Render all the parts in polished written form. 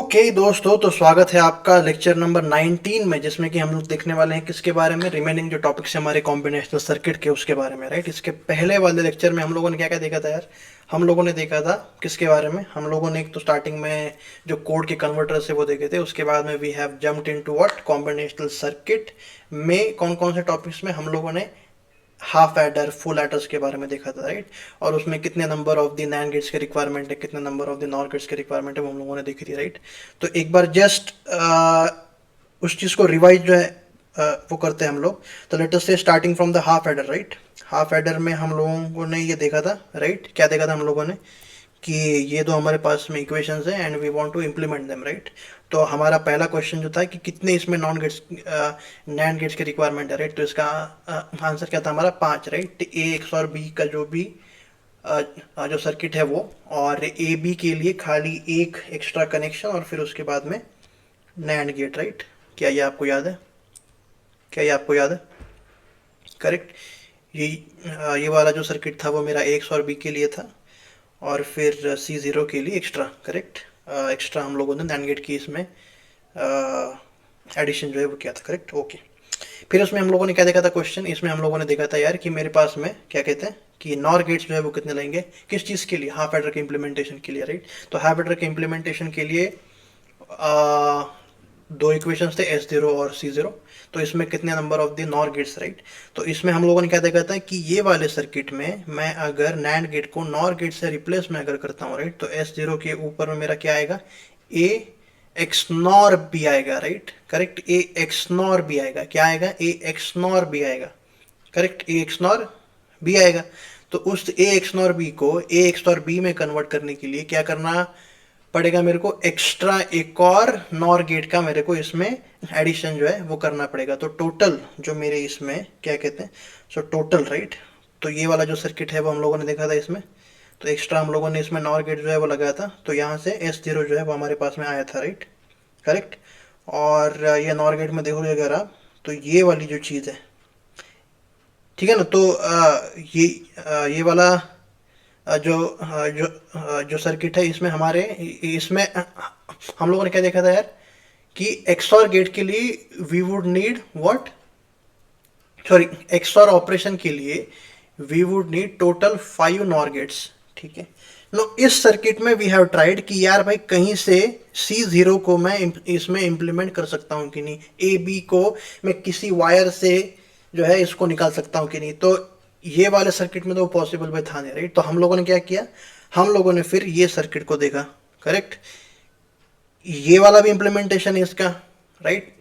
Okay दोस्तों, तो स्वागत है आपका लेक्चर नंबर 19 में, जिसमें कि हम लोग देखने वाले हैं किसके बारे में। रिमेनिंग जो टॉपिक्स है हमारे कॉम्बिनेशनल सर्किट के, उसके बारे में, राइट। इसके पहले वाले लेक्चर में हम लोगों ने क्या क्या देखा था यार। हम लोगों ने देखा था किसके बारे में। हम लोगों ने एक तो स्टार्टिंग में जो कोड के कन्वर्टर्स है वो देखे थे। उसके बाद में we have jumped into what, combinational circuit में कौन कौन से टॉपिक्स में हम लोगों ने हाफ एडर, फुल एडर्स के बारे में देखा था, राइट। और उसमें कितने number of the NAND gates के रिक्वायरमेंट है, कितने number of the NOR gates के रिक्वायरमेंट है, वो हम लोगों ने देखी थी, राइट। तो एक बार जस्ट उस चीज़ को रिवाइज जो है वो करते हैं हम लोग। तो लेट अस से starting from the half adder, right. Half adder में हम लोगों ने ये देखा था, राइट। क्या देखा था हम लोगों ने कि ये दो हमारे पास में इक्वेशंस है and we want to implement them, right. तो हमारा पहला क्वेश्चन जो था कि कितने इसमें नॉन गेट्स नैंड गेट्स की रिक्वायरमेंट है, राइट। तो इसका आंसर क्या था हमारा, 5, राइट। ए एक्स और बी का जो भी जो सर्किट है वो, और ए बी के लिए खाली एक एक्स्ट्रा कनेक्शन और फिर उसके बाद में नैंड गेट, राइट। क्या ये आपको याद है? क्या ये आपको याद है? करेक्ट। ये वाला जो सर्किट था वो मेरा एक्स और बी के लिए था, और फिर सी ज़ीरो के लिए एक्स्ट्रा, करेक्ट। एक्स्ट्रा हम लोगों ने नैंड गेट की इसमें एडिशन जो है वो किया था, करेक्ट, ओके। फिर उसमें हम लोगों ने क्या देखा था क्वेश्चन, इसमें हम लोगों ने देखा था यार कि मेरे पास में क्या कहते हैं कि नॉर गेट्स जो है वो कितने लेंगे, किस चीज़ के लिए, हाफ एडर के इम्प्लीमेंटेशन के लिए, राइट। तो हाफ एडर के इम्प्लीमेंटेशन के लिए दो इक्वेशंस थे, एस जीरो और सी जीरो। तो इसमें कितने number of the NOR gates, right. तो इसमें हम लोगों ने क्या देखा था कि ये वाले सर्किट में मैं अगर नैंड गेट को नॉर गेट से रिप्लेस में अगर करता हूँ, राइट, तो एस जीरो के ऊपर में मेरा क्या आएगा, ए एक्स नॉर बी आएगा, राइट, करेक्ट। ए एक्स नॉर बी आएगा, क्या आएगा, ए एक्स नॉर बी आएगा, करेक्ट। ए एक्स नॉर बी आएगा। तो उस ए एक्स नॉर बी को ए एक्स नॉर बी में कन्वर्ट करने के लिए क्या करना पड़ेगा मेरे को, एक्स्ट्रा एक और नॉर गेट का मेरे को इसमें एडिशन जो है वो करना पड़ेगा। तो टोटल जो मेरे इसमें क्या कहते हैं, सो टोटल, राइट। तो ये वाला जो सर्किट है वो हम लोगों ने देखा था इसमें। तो एक्स्ट्रा हम लोगों ने इसमें नॉर गेट जो है वो लगाया था, तो यहाँ से एस जीरो जो है वो हमारे पास में आया था, राइट, करेक्ट। और ये नॉर गेट में देखोगे अगर आप, तो ये वाली जो चीज़ है, ठीक है ना। तो ये वाला जो सर्किट है इसमें हमारे इसमें हम लोगों ने क्या देखा था यार कि एक्सऑर गेट के लिए we would need what, sorry, XOR operation के लिए वी वुड नीड टोटल 5 नॉर गेट्स, ठीक है। नो, इस सर्किट में वी हैव ट्राइड कि यार भाई कहीं से सी जीरो को मैं इसमें इम्प्लीमेंट कर सकता हूँ कि नहीं, ए बी को मैं किसी वायर से जो है इसको निकाल सकता हूँ कि नहीं। तो ये वाले सर्किट में तो पॉसिबल भी था नहीं, राइट। तो हम लोगों ने क्या किया, हम लोगों ने फिर ये सर्किट को देखा, करेक्ट। ये वाला भी इम्प्लीमेंटेशन है इसका, right,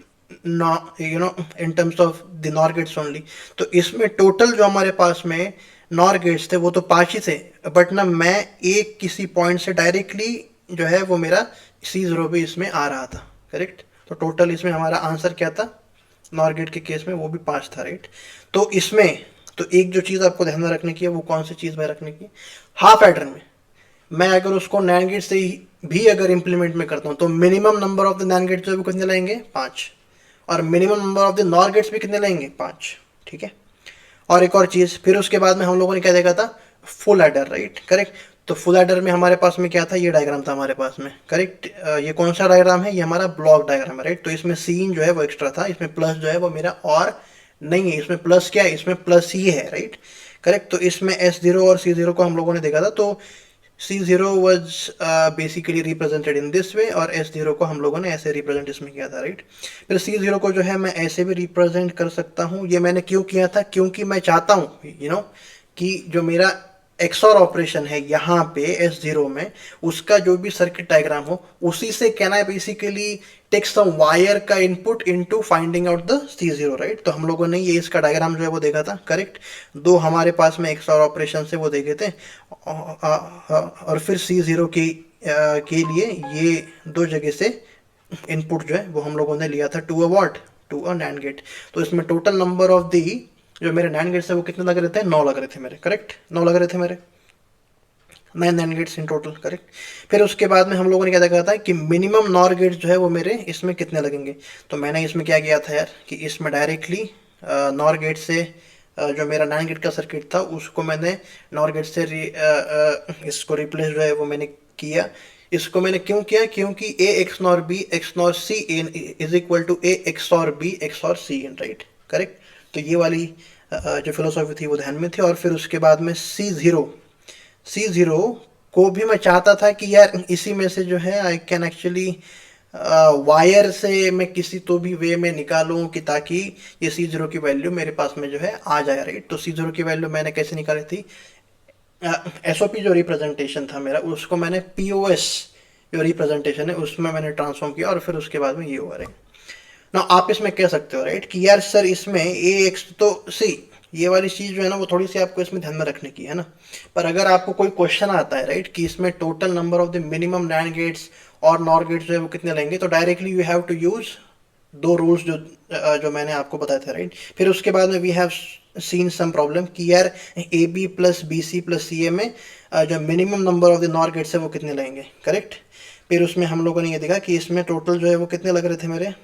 you know, in terms of the NOR gates only. तो इसमें टोटल जो हमारे पास में नॉर गेट्स थे वो तो 5 ही थे, बट ना मैं एक किसी पॉइंट से डायरेक्टली जो है वो मेरा सी जीरो भी इसमें आ रहा था, करेक्ट। तो टोटल इसमें हमारा आंसर क्या था, नॉर गेट के केस में वो भी 5 था, राइट। तो इसमें तो एक जो चीज़ आपको ध्यान में रखने की है वो कौन सी चीज़ में रखने की, हाफ एडर में मैं अगर उसको नैंड गेट से भी अगर इम्प्लीमेंट में करता हूँ तो minimum number of the NAND gates जो है वो कितने लेंगे, 5। और minimum number of the NOR gates भी कितने लेंगे, 5, ठीक है। और एक और चीज़, फिर उसके बाद में हम लोगों ने क्या देखा था, फुल एडर, राइट, करेक्ट। तो फुल एडर में हमारे पास में क्या था, ये डायग्राम था हमारे पास में, करेक्ट। ये कौन सा डायग्राम है, ये हमारा ब्लॉक डायग्राम है, राइट। तो इसमें सीन जो है वो एक्स्ट्रा था, इसमें प्लस जो है वो मेरा और नहीं है, इसमें प्लस क्या है, इसमें प्लस ही है, राइट, करेक्ट। तो इसमें एस जीरो और सी जीरो को हम लोगों ने देखा था। तो C zero was basically represented in this way, और एस जीरो को हम लोगों ने ऐसे रिप्रेजेंट इसमें किया था, राइट। फिर सी जीरो को जो है मैं ऐसे भी रिप्रेजेंट कर सकता हूँ। ये मैंने क्यों किया था, क्योंकि मैं चाहता हूँ यू नो कि जो मेरा एक्सऑर ऑपरेशन है यहाँ पे एस जीरो में, उसका जो भी सर्किट डायग्राम हो उसी से can I basically take some wire का input into finding out the C zero, right. तो हम लोगों ने ये इसका डायग्राम जो है वो देखा था, करेक्ट। दो हमारे पास में एक्सऑर ऑपरेशन से वो देखे थे, और फिर सी जीरो के लिए ये दो जगह से इनपुट जो है वो हम लोगों ने लिया था to a what, to a NAND gate. तो इसमें टोटल नंबर ऑफ दी जो मेरे नैंड गेट्स है वो कितने लग रहे थे, 9 लग रहे थे मेरे, करेक्ट, 9 लग रहे थे मेरे, 9 NAND gates in total, correct. फिर उसके बाद में हम लोगों ने क्या देखा था कि मिनिमम नॉर गेट्स जो है वो मेरे इसमें कितने लगेंगे। तो मैंने इसमें क्या किया था यार कि इसमें डायरेक्टली नॉर गेट से जो मेरा नैंड गेट का सर्किट था उसको मैंने नॉर गेट से इसको रिप्लेस जो है वो मैंने किया इसको मैंने क्यों किया, क्योंकि A XNOR B XNOR C N is equal to A x और B XOR C N, right, correct. तो ये वाली जो फिलोसॉफी थी वो ध्यान में थी। और फिर उसके बाद में सी ज़ीरो को भी मैं चाहता था कि यार इसी में से जो है आई कैन एक्चुअली वायर से मैं किसी तो भी वे में निकालूं कि ताकि ये सी ज़ीरो की वैल्यू मेरे पास में जो है आ जाए, राइट। तो सी ज़ीरो की वैल्यू मैंने कैसे निकाली थी, एसओपी जो रिप्रेजेंटेशन था मेरा उसको मैंने पीओएस जो रिप्रेजेंटेशन है उसमें मैंने ट्रांसफॉर्म किया और फिर उसके बाद में ये हुआ, राइट। ना आप इसमें कह सकते हो, राइट, कि यार सर इसमें ए एक्स तो सी, ये वाली चीज़ जो है ना वो थोड़ी सी आपको इसमें ध्यान में रखने की है ना। पर अगर आपको कोई क्वेश्चन आता है, राइट, कि इसमें total number of the minimum NAND gates और नॉर गेट्स जो है वो कितने लेंगे, तो directly you have to use दो रूल्स जो मैंने आपको बताए थे, राइट। फिर उसके बाद में we have seen some problem कि यार A B plus B C plus C A में जो minimum number of the NOR gates है वो कितने लगेंगे, करेक्ट। फिर उसमें हम लोगों ने ये देखा कि इसमें टोटल जो है वो कितने लग रहे थे मेरे,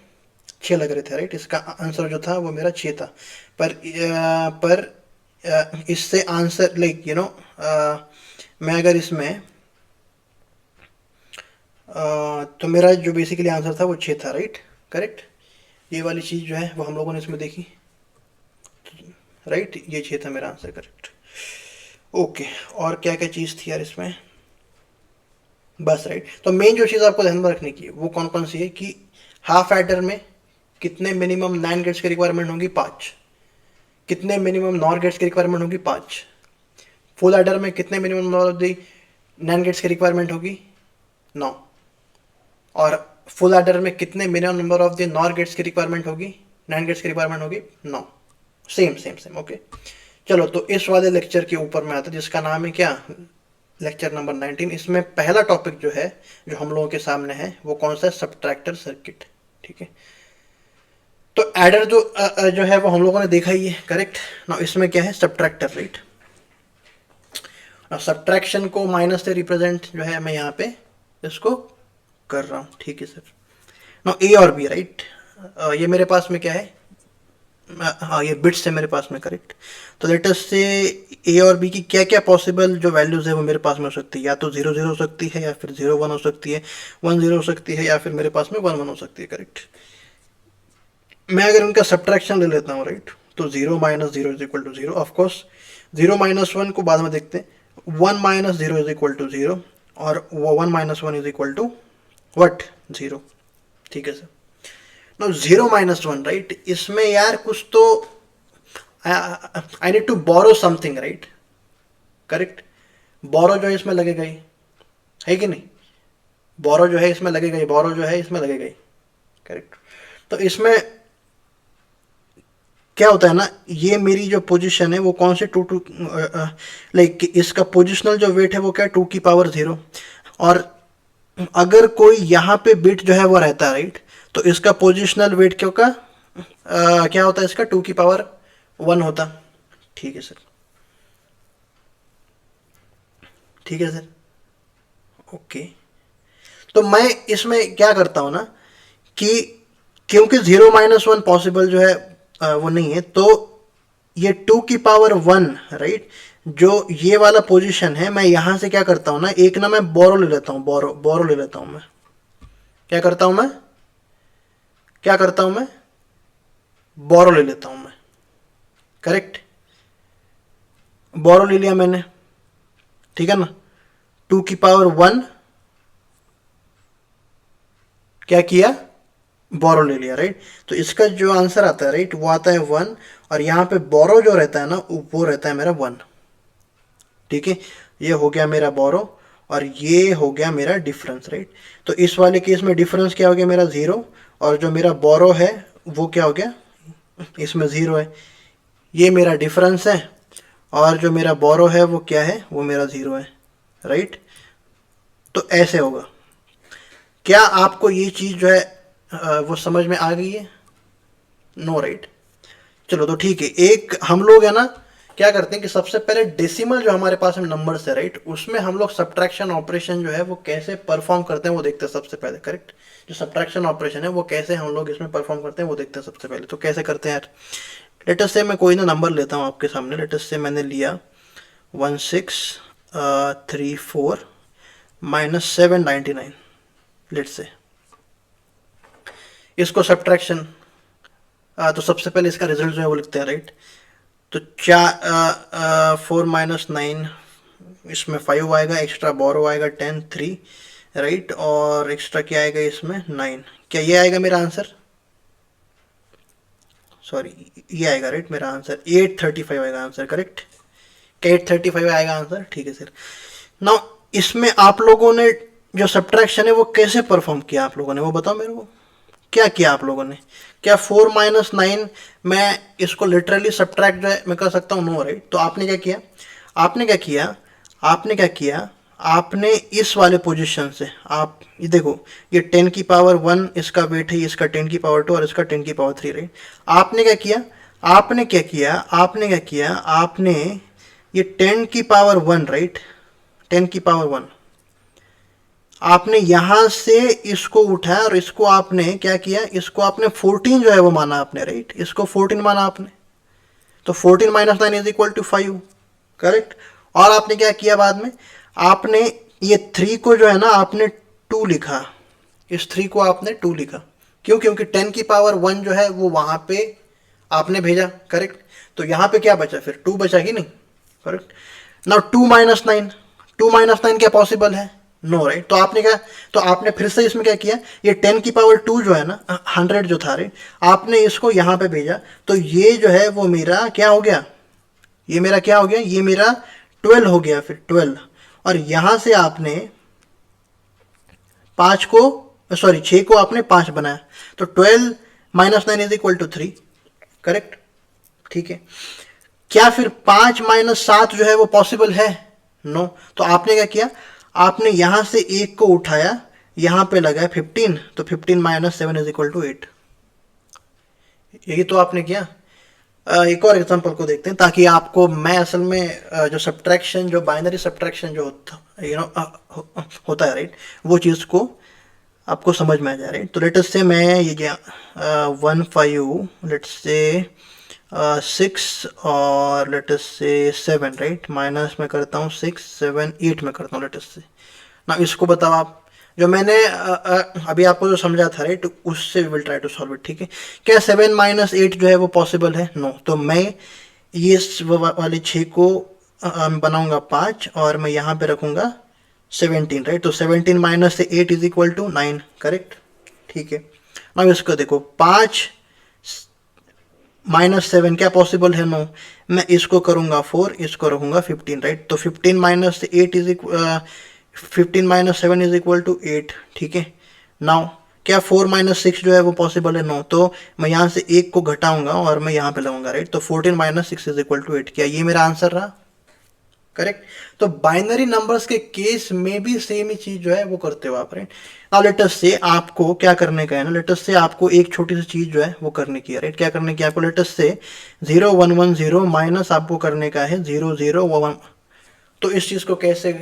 6 लग रहे थे, राइट। इसका आंसर जो था वो मेरा 6 था। पर इससे आंसर लाइक मैं अगर इसमें तो मेरा जो बेसिकली आंसर था वो 6 था, राइट, करेक्ट। ये वाली चीज़ जो है वो हम लोगों ने इसमें देखी, राइट, ये 6 था मेरा आंसर, करेक्ट। ओके, और क्या क्या चीज़ थी यार इसमें, बस, राइट। तो मेन जो चीज़ आपको ध्यान में रखने की है वो कौन कौन सी है कि हाफ एडर में कितने मिनिमम नैंड गेट्स की रिक्वायरमेंट होगी, 5। कितने मिनिमम नॉर गेट्स की रिक्वायरमेंट होगी, 5। फुल एडर में कितने minimum number of the NAND gates की रिक्वायरमेंट होगी, 9। और फुल एडर में कितने minimum number of the NOR gates की रिक्वायरमेंट होगी, नैंड गेट्स की रिक्वायरमेंट होगी, 9। Same same same, okay. चलो, तो इस वाले लेक्चर के ऊपर में आता है जिसका नाम है क्या, लेक्चर नंबर 19। इसमें पहला टॉपिक जो है जो हम लोगों के सामने है वो कौन सा है, सबट्रैक्टर सर्किट, ठीक है। तो एडर जो है वो हम लोगों ने देखा ही है, करेक्ट ना। इसमें क्या है, सबट्रैक्टर, राइट। सब्ट्रैक्शन को माइनस से रिप्रेजेंट जो है मैं यहाँ पे इसको कर रहा हूँ, ठीक है सर। ना ए और बी, राइट, ये मेरे पास में क्या है, हाँ ये बिट्स है मेरे पास में, करेक्ट। तो लेट अस से ए और बी की क्या क्या पॉसिबल जो वैल्यूज़ है वो मेरे पास में हो सकती है, या तो 0 0 हो सकती है, या फिर 0 1 हो सकती है, 1 0 हो सकती है, या फिर मेरे पास में 1 1 हो सकती है, करेक्ट। मैं अगर उनका सब्ट्रैक्शन ले लेता हूँ, राइट, तो 0 minus 0 is equal to 0, of course 0 minus 1 को बाद में देखते हैं। 1 माइनस 0 इज इक्वल टू 0, और वो 1 minus 1 is equal to what, 0, ठीक है सर। नो 0 माइनस 1, राइट, इसमें यार कुछ तो I need to borrow something, right, correct. Borrow जो है इसमें लगेगा ही, है कि नहीं, बोरो जो है इसमें लगेगा ही, बोरो जो है इसमें लगेगा ही, करेक्ट। तो इसमें क्या होता है ना, ये मेरी जो पोजीशन है वो कौन से 2 लाइक इसका पोजिशनल जो वेट है वो क्या, 2 की पावर 0। और अगर कोई यहाँ पे बिट जो है वो रहता है, राइट, तो इसका पोजिशनल वेट क्यों का क्या होता है, इसका 2 की पावर 1 होता, ठीक है सर, ठीक है सर, ओके। तो मैं इसमें क्या करता हूँ ना कि क्योंकि 0 माइनस 1 पॉसिबल जो है वो नहीं है, तो ये 2 की पावर 1, राइट, जो ये वाला पोजीशन है, मैं यहाँ से क्या करता हूँ ना, एक ना मैं बोरो ले लेता हूँ, बोरो ले लेता हूँ मैं। क्या करता हूँ मैं, क्या करता हूँ मैं, बोरो ले लेता हूँ मैं, करेक्ट। बोरो ले लिया मैंने, ठीक है ना, 2 की पावर 1 क्या किया, बोरो ले लिया, राइट। तो इसका जो आंसर आता है, राइट, वो आता है 1, और यहाँ पे बोरो जो रहता है ना वो रहता है मेरा 1, ठीक है। ये हो गया मेरा बोरो, और ये हो गया मेरा डिफरेंस, राइट। तो इस वाले केस में डिफरेंस क्या हो गया मेरा 0, और जो मेरा बोरो है वो क्या हो गया, इसमें 0 है, ये मेरा डिफरेंस है, और जो मेरा बोरो है वो क्या है, वो मेरा 0 है, राइट। तो ऐसे होगा। क्या आपको ये चीज़ जो है वो समझ में आ गई है, नो, राइट। चलो तो ठीक है, एक हम लोग है ना क्या करते हैं कि सबसे पहले डेसिमल जो हमारे पास में नंबर्स है, राइट, उसमें हम लोग सब्ट्रैक्शन ऑपरेशन जो है वो कैसे परफॉर्म करते हैं वो देखते हैं सबसे पहले, करेक्ट। जो सब्ट्रैक्शन ऑपरेशन है वो कैसे हम लोग इसमें परफॉर्म करते हैं वो देखते हैं सबसे पहले। तो कैसे करते हैं यार, लेटस से मैं कोई ना नंबर लेता हूँ आपके सामने, लेटस से मैंने लिया 1634 -799 लेट से। इसको सब्ट्रैक्शन, तो सबसे पहले इसका रिजल्ट जो है वो लिखते हैं, राइट। तो 4 - 9, इसमें 5 आएगा, एक्स्ट्रा बोरो आएगा 10 3, राइट, और एक्स्ट्रा क्या आएगा इसमें 9। क्या ये आएगा मेरा आंसर? सॉरी, ये आएगा, राइट, मेरा आंसर 835 आएगा आंसर, करेक्ट। क्या 835 आएगा आंसर? ठीक है सर। नाउ इसमें आप लोगों ने जो सब्ट्रैक्शन है वो कैसे परफॉर्म किया आप लोगों ने, वो बताओ मेरे को। क्या किया आप लोगों ने? क्या 4 - 9 मैं इसको लिटरली सब्ट्रैक्ट जो है मैं कर सकता हूँ? No, right. तो आपने क्या किया? आपने क्या किया? आपने क्या किया? आपने इस वाले पोजीशन से, आप ये देखो, ये 10 की पावर 1 इसका वेट है, इसका 10 की पावर 2 और इसका 10 की पावर 3, राइट। आपने क्या किया? आपने क्या किया? आपने क्या किया? आपने ये 10 की पावर 1, राइट, 10 की पावर 1, आपने यहां से इसको उठाया और इसको आपने क्या किया? इसको आपने 14 जो है वो माना आपने, राइट, इसको 14 माना आपने। तो 14 - 9 इज इक्वल टू 5, करेक्ट। और आपने क्या किया बाद में? आपने ये 3 को जो है ना आपने 2 लिखा, इस 3 को आपने 2 लिखा। क्यों? क्योंकि 10 की पावर 1 जो है वो वहां पे आपने भेजा, करेक्ट। तो यहां पे क्या बचा? फिर 2 बचा ही नहीं, करेक्ट। नाउ 2 - 9, 2 - 9 क्या पॉसिबल है? No, right. तो आपने क्या, तो आपने फिर से इसमें क्या किया? ये 10 की पावर 2 जो है ना, 100 जो था, राइट, आपने इसको यहां पे भेजा। तो ये जो है वो मेरा क्या हो गया? ये मेरा क्या हो गया? ये मेरा 12 हो गया, फिर 12। और यहां से आपने 5 को, सॉरी 6 को आपने 5 बनाया। तो 12 - 9 इज इक्वल टू 3, करेक्ट। ठीक है। क्या फिर 5 - 7 जो है वो पॉसिबल है? नो। तो आपने क्या किया? आपने यहां से 1 को उठाया, यहां पे लगाया 15, तो 15 - 7 इज इक्वल टू 8। यही तो आपने किया। एक और एग्जांपल को देखते हैं, ताकि आपको, मैं असल में जो सब्ट्रैक्शन, जो बाइनरी सब्ट्रैक्शन जो होता है, राइट, वो चीज़ को आपको समझ में आ जाए, राइट। तो लेट अस से मैं ये 1 5 लेट से 6 और लेट अस से 7, राइट, माइनस में करता हूँ 6 7 8 में करता हूँ, लेट अस से ना। इसको बताओ आप, जो मैंने अभी आपको जो समझा था, राइट, उससे we will try to solve it. ठीक है। क्या 7 - 8 जो है वो पॉसिबल है? नो। तो मैं ये वाले 6 को बनाऊंगा 5 और मैं यहाँ पे रखूंगा 17, राइट। तो 17 माइनस से 8 इज इक्वल टू 9, करेक्ट। ठीक है। अब इसको देखो, 5 - 7 क्या पॉसिबल है? नो। मैं इसको करूंगा 4, इसको रखूंगा 15, राइट। तो 15 माइनस से 8 इज 15 - 7 इज इक्वल टू 8। ठीक है। नाउ क्या 4 - 6 जो है वो पॉसिबल है? नो। तो मैं यहाँ से 1 को घटाऊंगा और मैं यहाँ पे लगाऊंगा, राइट। तो 14 - 6 इज इक्वल टू 8। क्या ये मेरा आंसर रहा? करेक्ट। तो बाइनरी नंबर्स के केस में भी सेम ही चीज जो है वो करते हो आप, राइट। नाउ लेट अस से आपको क्या करने का है ना, लेट अस से आपको एक छोटी सी चीज जो है वो करने की है, राइट। क्या करने की है आपको? लेट अस से 0 1 1 0 माइनस आपको करने का है 0 0 1। तो इस चीज को कैसे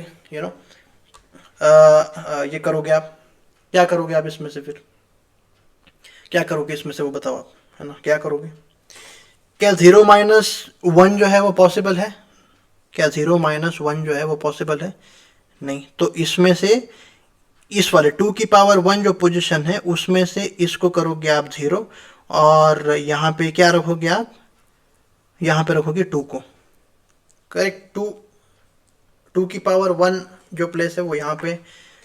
ये करोगे आप? क्या करोगे आप इसमें से? फिर क्या करोगे इसमें से वो बताओ आप, है ना, क्या करोगे? क्या 0 - 1 जो है वो पॉसिबल है? क्या 0 - 1 जो है वो पॉसिबल है? नहीं। तो इसमें से इस वाले 2 की पावर 1 जो पोजीशन है उसमें से इसको करोगे आप 0 और यहाँ पे क्या रखोगे आप? यहाँ पे रखोगे 2 को, करेक्ट। 2 की पावर 1 जो प्लेस है वो यहाँ पे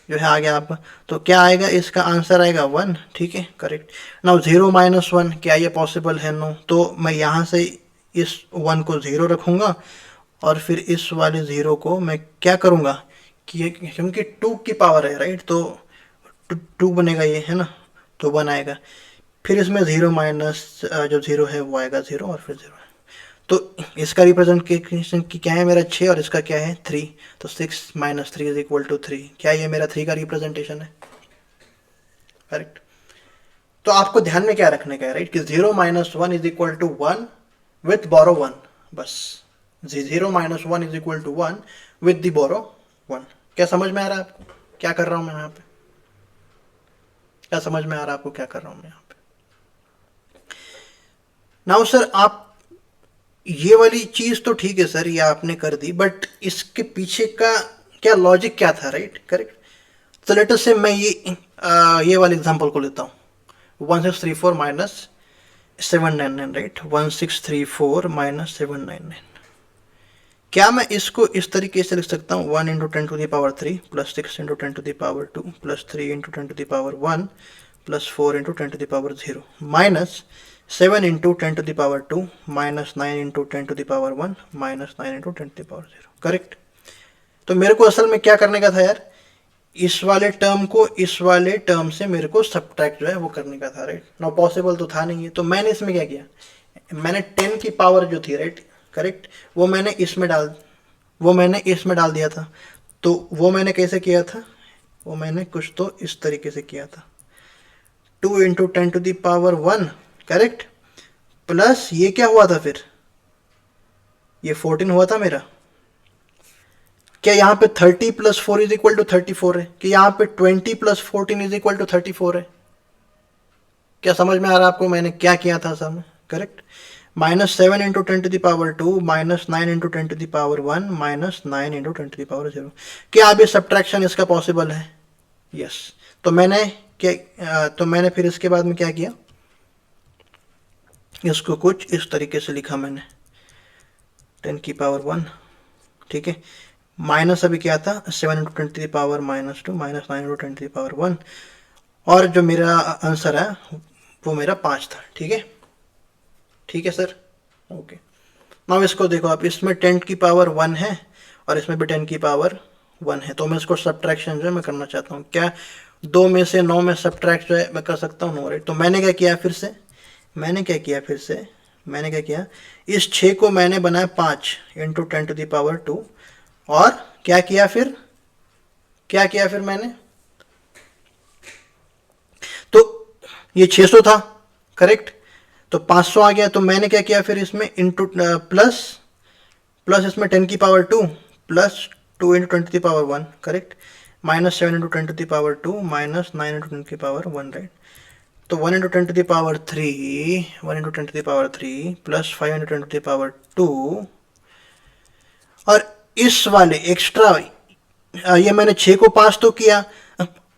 जो है आ गया आप। तो क्या आएगा? इसका आंसर आएगा 1। ठीक है, करेक्ट। नाउ 0 - 1 क्या ये पॉसिबल है? नो। तो मैं यहाँ से इस 1 को 0 रखूँगा और फिर इस वाले 0 को मैं क्या करूँगा कि क्योंकि 2 की पावर है, राइट, तो 2 बनेगा ये, है ना, तो 1 आएगा। फिर इसमें 0 माइनस जो 0 है वो आएगा 0 और फिर 0। तो इसका रिप्रेजेंटेशन की क्या है मेरा? 6 और इसका क्या है? 3। तो 6 - 3 इज इक्वल टू 3। क्या ये मेरा 3 का रिप्रेजेंटेशन है? करेक्ट। तो आपको ध्यान में क्या रखने का है, राइट, कि 0 - 1 is equal to 1 with borrow 1, बस। 0 - 1 is equal to 1 with the borrow 1। क्या समझ में आ रहा है आपको क्या कर रहा हूं मैं यहाँ पे? क्या समझ में आ रहा है आपको क्या कर रहा हूं मैं यहाँ पे? नाउ सर, आप ये वाली चीज तो ठीक है सर, ये आपने कर दी, बट इसके पीछे का क्या लॉजिक क्या था, राइट, करेक्ट। तो लेट अस से मैं ये वाले एग्जांपल को लेता हूँ 1634 माइनस 799 राइट 1634 माइनस 799 क्या मैं इसको इस तरीके से लिख सकता हूँ 1 into 10 to the power 3 plus 6 into 10 to the power 2 plus 3 into 10 to the power 1 plus 4 into 10 to the power 0 minus 7 into 10 to the power 2 minus 9 into 10 to the power 1 minus 9 into 10 to the power 0 correct. तो मेरे को असल में क्या करने का था यार, इस वाले टर्म को इस वाले टर्म से मेरे को सब्ट्रैक्ट जो है वो करने का था राइट। नाउ पॉसिबल तो था नहीं है, तो मैंने इसमें क्या किया, मैंने 10 की पावर जो थी राइट करेक्ट वो मैंने इसमें डाल दिया था। तो वो मैंने कैसे किया था, वो मैंने कुछ तो इस तरीके से किया था 2 into 10 to the power 1 correct plus ये क्या हुआ था फिर, ये 14 हुआ था मेरा। क्या यहाँ पे 30 प्लस 4 इज इक्वल टू 34 है, कि यहाँ पे 20 प्लस 14 इज इक्वल टू 34 है। क्या समझ में आ रहा है आपको मैंने क्या किया था सब correct. Minus 7 into 10 to the power 2 minus 9 into 10 to the power 1 minus 9 into 10 to the power 0। क्या अभी सब्ट्रैक्शन इसका पॉसिबल है, यस। तो मैंने फिर इसके बाद में क्या किया, इसको कुछ इस तरीके से लिखा मैंने 10 की पावर 1 ठीक है, माइनस अभी क्या था 7 into 10 to the power minus 2 minus 9 into 10 to the power 1 और जो मेरा आंसर है वो मेरा 5 था। ठीक है सर, ओके। नाउ इसको देखो आप, इसमें 10 की पावर 1 है और इसमें भी 10 की पावर 1 है, तो मैं इसको सब्ट्रैक्शन जो है मैं करना चाहता हूँ। क्या 2 में से 9 में सब्ट्रैक्ट जो है मैं कर सकता हूँ, नो राइट। तो मैंने क्या किया इस 6 को मैंने बनाया 5 इंटू 10 टू द पावर 2 और क्या किया फिर मैंने, तो ये 600 था करेक्ट, तो 500 आ गया। तो मैंने क्या किया फिर इसमें इंटू प्लस इसमें 10 की power 2 plus 2 into 10 to the power 1 correct minus 7 into 10 to the power 2 minus 9 into 10 की पावर 1 राइट। तो 1 into 10 to the power 3 plus 5 into 10 to the power 2 और इस वाले एक्स्ट्रा ये मैंने 6 को पास तो किया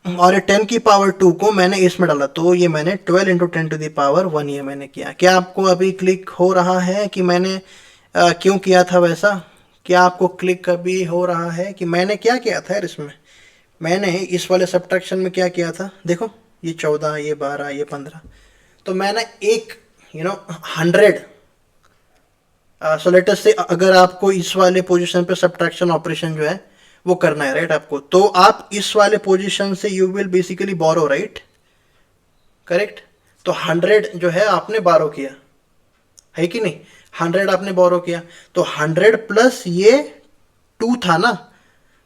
और ये 10 की पावर 2 को मैंने इसमें डाला, तो ये मैंने 12 इंटू 10 टू द पावर 1 ये मैंने किया। क्या आपको अभी क्लिक हो रहा है कि मैंने क्यों किया था वैसा? क्या आपको क्लिक अभी हो रहा है कि मैंने क्या किया था यार इसमें? मैंने इस वाले सब्ट्रैक्शन में क्या किया था, देखो ये 14 ये 12 ये 15, तो मैंने एक 100 सो लेट अस से अगर आपको इस वाले पोजीशन पे सब्ट्रैक्शन ऑपरेशन जो है वो करना है राइट आपको, तो आप इस वाले पोजीशन से you will basically borrow right correct. तो 100 जो है आपने बोरो किया है कि नहीं, 100 आपने बोरो किया, तो 100 प्लस ये 2 था ना,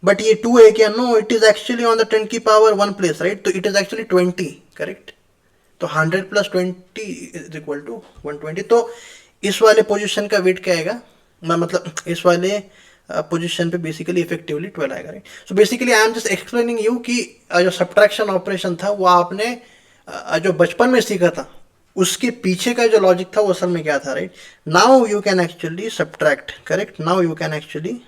बट ये 2 है क्या, no it is actually on the 10 की पावर 1 प्लेस राइट, तो इट इज एक्चुअली 20 करेक्ट। तो 100 प्लस 20 इज इक्वल टू 120। तो इस वाले पोजीशन का वेट क्या आएगा, मतलब इस वाले पोजीशन पे बेसिकली इफेक्टिवली 12 आएगा right. So basically I am just explaining you कि जो सब्ट्रैक्शन ऑपरेशन था वो आपने जो बचपन में सीखा था उसके पीछे का जो लॉजिक था वो असल में क्या था right. Now you can actually subtract correct, now you can actually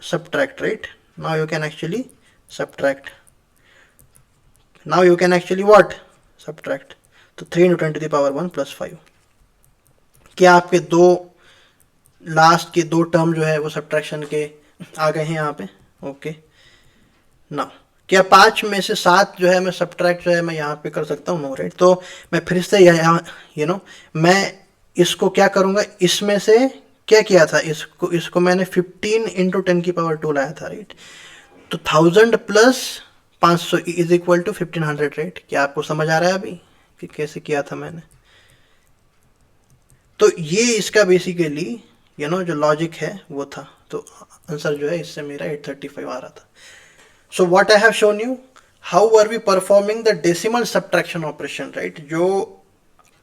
subtract right, now you can actually subtract, now you can actually what subtract. तो 3 into 10 to the power 1 plus 5, क्या आपके लास्ट के दो टर्म जो है वो subtraction के आ गए हैं यहाँ पे, ओके। नाउ क्या 5 में से 7 जो है मैं सब्ट्रैक्ट जो है मैं यहाँ पे कर सकता हूँ, नो राइट। तो मैं फिर से यहाँ मैं इसको क्या करूँगा, इसमें से क्या किया था, इसको मैंने 15 इंटू 10 की पावर 2 लाया था राइट। तो 1000 plus 500 is equal to 1500 right. क्या आपको समझ आ रहा है अभी कि कैसे किया था मैंने? तो ये इसका बेसिकली जो लॉजिक है वो था। तो आंसर जो है इससे मेरा 835 आ रहा था। So what I have shown you, how are we performing the decimal subtraction operation right. जो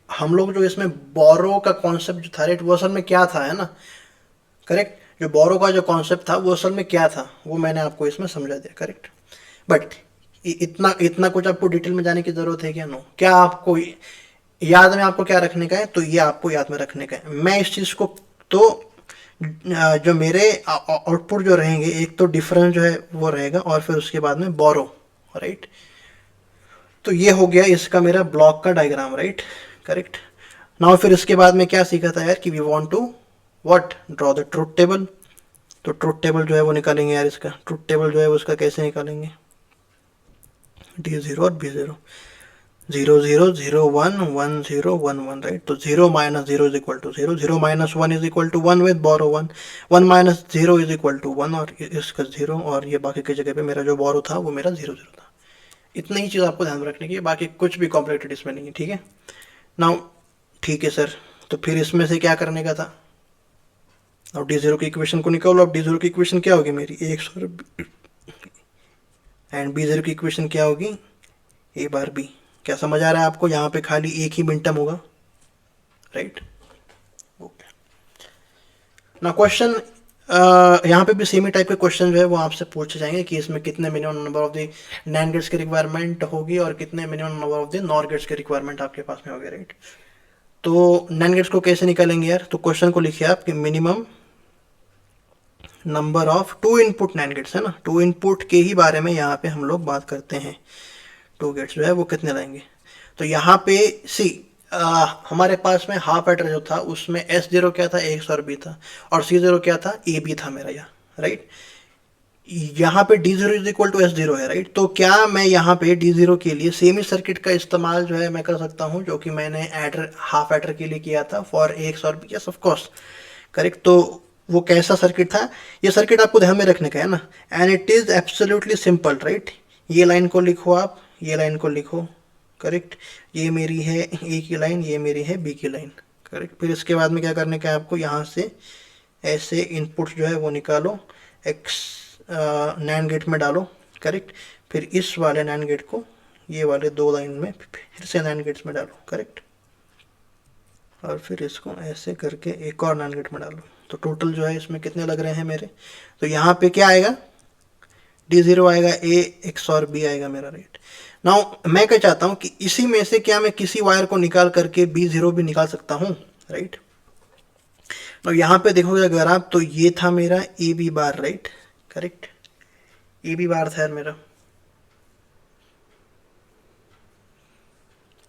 हम लोग जो इसमें बोरो का कॉन्सेप्ट जो था राइट वो असल में क्या था, है ना करेक्ट। जो बोरो का जो कॉन्सेप्ट था वो असल में क्या था वो मैंने आपको इसमें समझा दिया करेक्ट। बट इतना कुछ आपको डिटेल में जाने की जरूरत है क्या? नो। क्या आपको याद में आपको क्या रखने का है, तो ये आपको याद में रखने का है। मैं इस चीज़ को तो जो मेरे आउटपुट जो रहेंगे, एक तो डिफरेंस जो है वो रहेगा और फिर उसके बाद में बोरो, राइट। तो ये हो गया इसका मेरा ब्लॉक का डायग्राम, राइट, करेक्ट। नाउ फिर इसके बाद में क्या सीखा था यार कि we want to what draw the truth table. तो ट्रुथ टेबल जो है वो निकालेंगे यार, इसका ट्रुथ टेबल जो है उसका कैसे निकालेंगे, D0 और B0, 0 0 0 1 1 0 1 1, राइट। तो 0 - 0 is equal to 0, 0 - 1 is equal to 1 with borrow 1, 1 - 0 is equal to 1 और इसका 0, और ये बाकी की जगह पे मेरा जो बोरो था वो मेरा 0 0 था। इतना ही चीज़ आपको ध्यान में रखने की है, बाकी कुछ भी कॉम्प्लिकेटेड इसमें नहीं है, ठीक है। नाउ ठीक है सर, तो फिर इसमें से क्या करने का था, अब D0 की इक्वेशन को निकालो। अब D0 की इक्वेशन क्या होगी मेरी, AX और एंड B0 की इक्वेशन क्या होगी, A बार B। क्या समझ आ रहा है आपको, यहाँ पे खाली एक ही मिनटम होगा, राइट। ओके, ना क्वेश्चन यहाँ पे भी सेम ही टाइप के क्वेश्चन जो है वो आपसे पूछे जाएंगे कि इसमें कितने minimum number of the NAND gates की रिक्वायरमेंट होगी और कितने minimum number of the NOR gates की रिक्वायरमेंट आपके पास में होगी, राइट। तो नैंड गेट्स को कैसे निकालेंगे यार, तो क्वेश्चन को लिखिए आप कि minimum number of two input NAND gates, है ना, टू इनपुट के ही बारे में यहाँ पे हम लोग बात करते हैं। टू गेट्स जो है वो कितने लाएंगे, तो यहाँ पे सी हमारे पास में हाफ एडर जो था उसमें S0 क्या था, A और B था, और C0 क्या था, AB था मेरा यहाँ, राइट। यहाँ पे D0 is equal to S0 है, राइट। तो क्या मैं यहाँ पे D0 के लिए सेमी सर्किट का इस्तेमाल जो है मैं कर सकता हूँ, जो कि मैंने एडर हाफ एडर के लिए किया था फॉर A और B, yes of course, correct. तो वो कैसा सर्किट था, ये सर्किट आपको ध्यान में रखने का है ना, and it is absolutely simple, right. ये लाइन को लिखो आप, ये लाइन को लिखो, करेक्ट। ये मेरी है ए की लाइन, ये मेरी है बी की लाइन, करेक्ट। फिर इसके बाद में क्या करने का है आपको, यहाँ से ऐसे इनपुट जो है वो निकालो, एक्स नैंड गेट में डालो, करेक्ट। फिर इस वाले नैंड गेट को ये वाले दो लाइन में फिर से नैंड गेट्स में डालो, करेक्ट। और फिर इसको ऐसे करके एक और नैंड गेट में डालो। तो टोटल जो है इसमें कितने लग रहे हैं मेरे, तो यहाँ पे क्या आएगा, D0 आएगा, A X और B आएगा मेरा, राइट। नाउ मैं क्या चाहता हूँ कि इसी में से क्या मैं किसी वायर को निकाल करके B0 भी निकाल सकता हूँ, राइट। तो यहाँ पे देखोगे अगर आप, तो ये था मेरा AB बार, राइट, करेक्ट। AB बार था यार मेरा,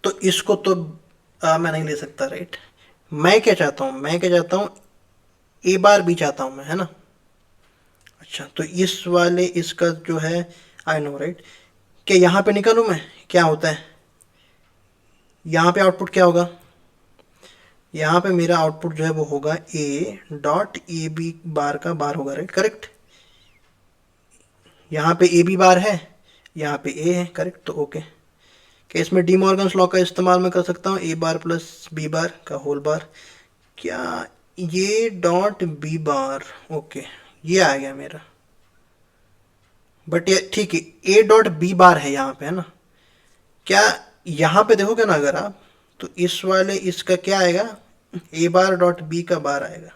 तो इसको तो मैं नहीं ले सकता, राइट। मैं क्या चाहता हूँ, मैं क्या चाहता हूँ, A बार B चाहता हूँ मैं, है ना। अच्छा, तो इस वाले इसका जो है आई नो, राइट। क्या यहाँ पे निकालूँ मैं, क्या होता है यहाँ पे आउटपुट क्या होगा, यहाँ पे मेरा आउटपुट जो है वो होगा A.AB बार का बार होगा, राइट, करेक्ट। यहाँ पे AB बार है, यहाँ पे A है, करेक्ट। तो ओके, क्या इसमें डी मॉर्गन्स लॉ का इस्तेमाल मैं कर सकता हूँ, A बार प्लस B बार का होल बार, क्या ये डॉट B बार, ओके, ये आ गया मेरा। बट ये ठीक है, A डॉट B बार है यहाँ पे, है ना। क्या यहाँ पे देखोगे ना अगर आप, तो इस वाले इसका क्या आएगा, A बार डॉट B का बार आएगा।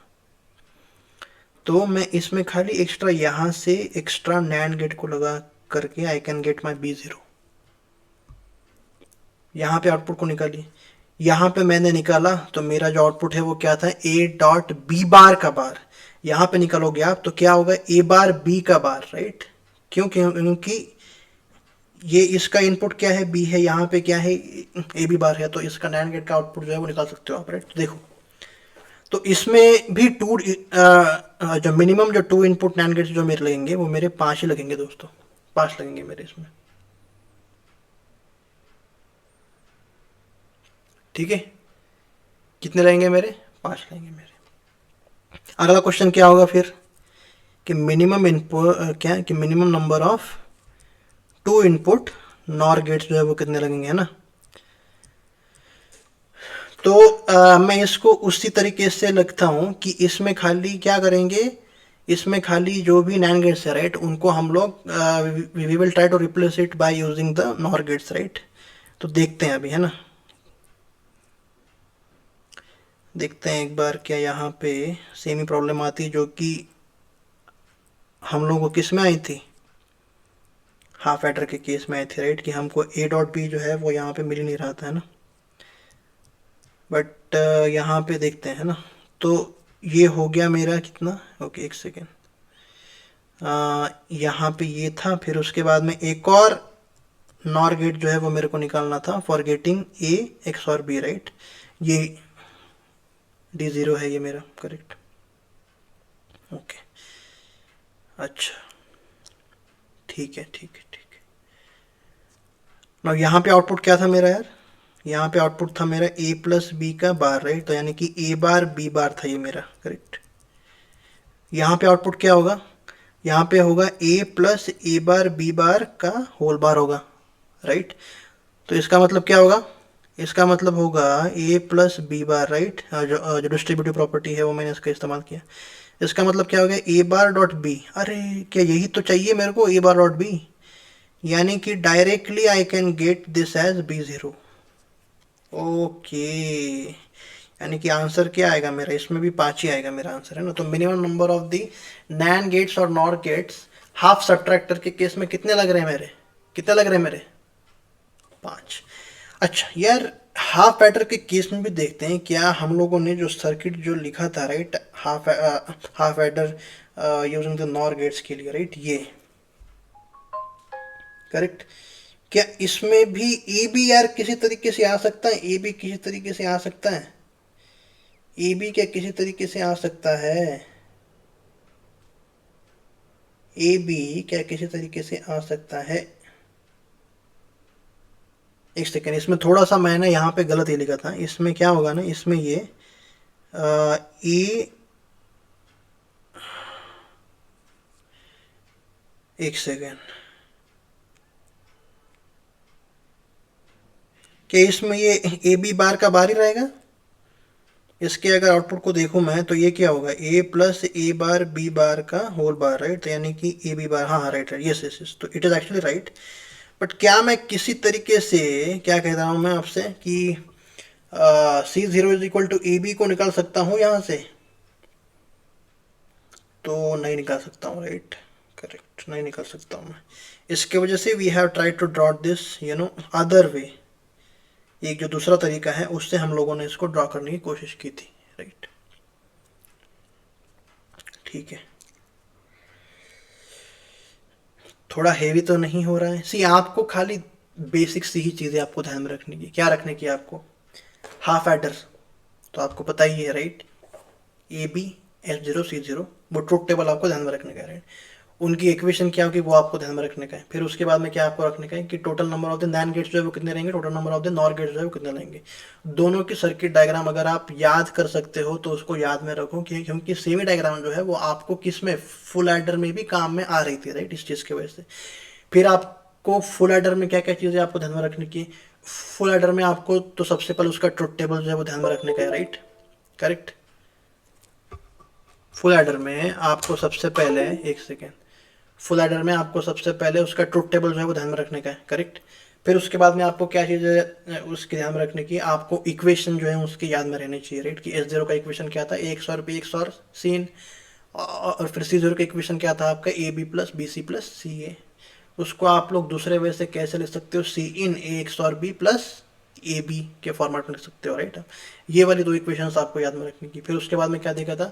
तो मैं इसमें खाली एक्स्ट्रा यहाँ से एक्स्ट्रा नैंड गेट को लगा करके आई कैन गेट माई B0। यहाँ पे आउटपुट को निकालिए, यहाँ पे मैंने निकाला तो मेरा जो आउटपुट है वो क्या था, A डॉट B बार का बार। यहाँ पे निकालोगे आप तो क्या होगा, A बार B का बार, राइट। क्यों, क्योंकि ये इसका इनपुट क्या है, B है, यहाँ पे क्या है, AB बार है, तो इसका नैंड गेट का आउटपुट जो है वो निकाल सकते हो आप, राइट। देखो, तो इसमें भी जो मिनिमम जो टू इनपुट नैंड गेट्स जो मेरे लगेंगे वो मेरे 5 ही लगेंगे दोस्तों, 5 लगेंगे मेरे इसमें, ठीक है। कितने लगेंगे मेरे, 5 लगेंगे मेरे। अगला क्वेश्चन क्या होगा फिर, कि मिनिमम इनपुट क्या कि minimum number of two input NOR gates जो है वो कितने लगेंगे, है ना। तो मैं इसको उसी तरीके से लिखता हूँ कि इसमें खाली क्या करेंगे, इसमें खाली जो भी नैंड गेट्स है, राइट, उनको हम लोग we will try to replace it by using the NOR gates, right. तो देखते हैं अभी, है ना, देखते हैं एक बार क्या यहाँ पे सेमी प्रॉब्लम आती है, जो कि हम लोगों को किस में आई थी, हाफ एडर के केस में आई थी, राइट, कि हमको A डॉट बी जो है वो यहाँ पे मिल ही नहीं रहा था, है ना। बट यहाँ पे देखते हैं, है ना। तो ये हो गया मेरा कितना, ओके एक सेकेंड, यहाँ पे ये था, फिर उसके बाद में एक और नॉर गेट जो है वो मेरे को निकालना था फॉर गेटिंग ए एक्स और बी, राइट। ये D0 है ये मेरा, करेक्ट, ओके। अच्छा ठीक है ठीक है ठीक है। ना यहाँ पे आउटपुट क्या था मेरा यार, यहाँ पे आउटपुट था मेरा ए प्लस बी का बार, राइट। तो यानी कि ए बार बी बार था ये मेरा, करेक्ट। यहाँ पे आउटपुट क्या होगा, यहाँ पे होगा ए प्लस ए बार बी बार का होल बार होगा, राइट। तो इसका मतलब क्या होगा, इसका मतलब होगा ए प्लस बी बार, राइट। जो डिस्ट्रीब्यूटिव प्रॉपर्टी है वो मैंने इसका इस्तेमाल किया। इसका मतलब क्या हो गया, ए बार डॉट बी, अरे क्या यही तो चाहिए मेरे को, ए बार डॉट बी, यानी कि directly I can get this as B0। Okay, यानी कि आंसर क्या आएगा मेरा, इसमें भी 5 ही आएगा मेरा आंसर, है ना। तो minimum number of the NAND gates और नॉर गेट्स हाफ सब्ट्रैक्टर के केस में कितने लग रहे हैं मेरे, कितने लग रहे हैं मेरे, 5। अच्छा यार, हाफ एडर के केस में भी देखते हैं क्या हम लोगों ने जो सर्किट जो लिखा था, right, half adder using the NOR gates के लिए, राइट, ये करेक्ट। क्या इसमें भी ए बी यार किसी तरीके से आ सकता है, ए बी किसी तरीके से आ सकता है, ए बी क्या किसी तरीके से आ सकता है, ए बी क्या किसी तरीके से आ सकता है। एक सेकेंड, इसमें थोड़ा सा मैंने यहाँ पे गलत ही लिखा था, इसमें क्या होगा ना, इसमें ये ए, एक सेकेंड, क्या इसमें ये ए बी बार का बार ही रहेगा, इसके अगर आउटपुट को देखूं मैं तो ये क्या होगा, ए प्लस ए बार बी बार का होल बार, राइट। तो यानी कि ए बी बार, हाँ हाँ right right, yes yes yes, तो it is actually right. But क्या मैं किसी तरीके से, क्या कह रहा हूँ मैं आपसे कि C0 is equal to A B को निकाल सकता हूँ यहाँ से, तो नहीं निकाल सकता हूँ, राइट, करेक्ट, नहीं निकाल सकता हूँ मैं। इसके वजह से we have try to draw this other way, एक जो दूसरा तरीका है उससे हम लोगों ने इसको ड्रॉ करने की कोशिश की थी, राइट, ठीक है। थोड़ा हेवी तो नहीं हो रहा है, सी आपको खाली बेसिक सी ही चीज़ें आपको ध्यान में रखनी की, क्या रखने की आपको, हाफ एडर तो आपको पता ही है, right, A B S0 C0, वो ट्रुथ टेबल आपको ध्यान में रखने का है, राइट। उनकी इक्वेशन क्या होगी वो आपको ध्यान में रखने का है। फिर उसके बाद में क्या आपको रखने का है कि total number of the NAND gates जो है वो कितने रहेंगे, total number of the NOR gates जो है वो कितने रहेंगे। दोनों की सर्किट डायग्राम अगर आप याद कर सकते हो तो उसको याद में रखो, क्योंकि सेमी डायग्राम जो है वो आपको किस में, फुल एडर में भी काम में आ रही थी, राइट, इस चीज़ की वजह से। फिर आपको फुल एडर में क्या क्या चीज़ें आपको ध्यान में रखने की, फुल एडर में आपको तो सबसे पहले उसका ट्रुथ टेबल जो है वो ध्यान में रखने का है, राइट, करेक्ट। फुल एडर में आपको सबसे पहले, एक सेकेंड, फुल एडर में आपको सबसे पहले उसका ट्रुथ टेबल जो है वो ध्यान में रखने का है, करेक्ट। फिर उसके बाद में आपको क्या चीज़ है उसके ध्यान में रखने की, आपको इक्वेशन जो है उसकी याद में रहनी चाहिए, राइट, कि S0 का इक्वेशन क्या था, ए XOR B XOR C, और फिर C0 का इक्वेशन क्या था आपका, A B plus B C plus C A. उसको आप लोग दूसरे वे से कैसे लिख सकते हो, C in A XOR B plus A B के फॉर्मेट में लिख सकते हो, राइट। ये वाली दो इक्वेशंस आपको याद में रखने की। फिर उसके बाद में क्या देखा था,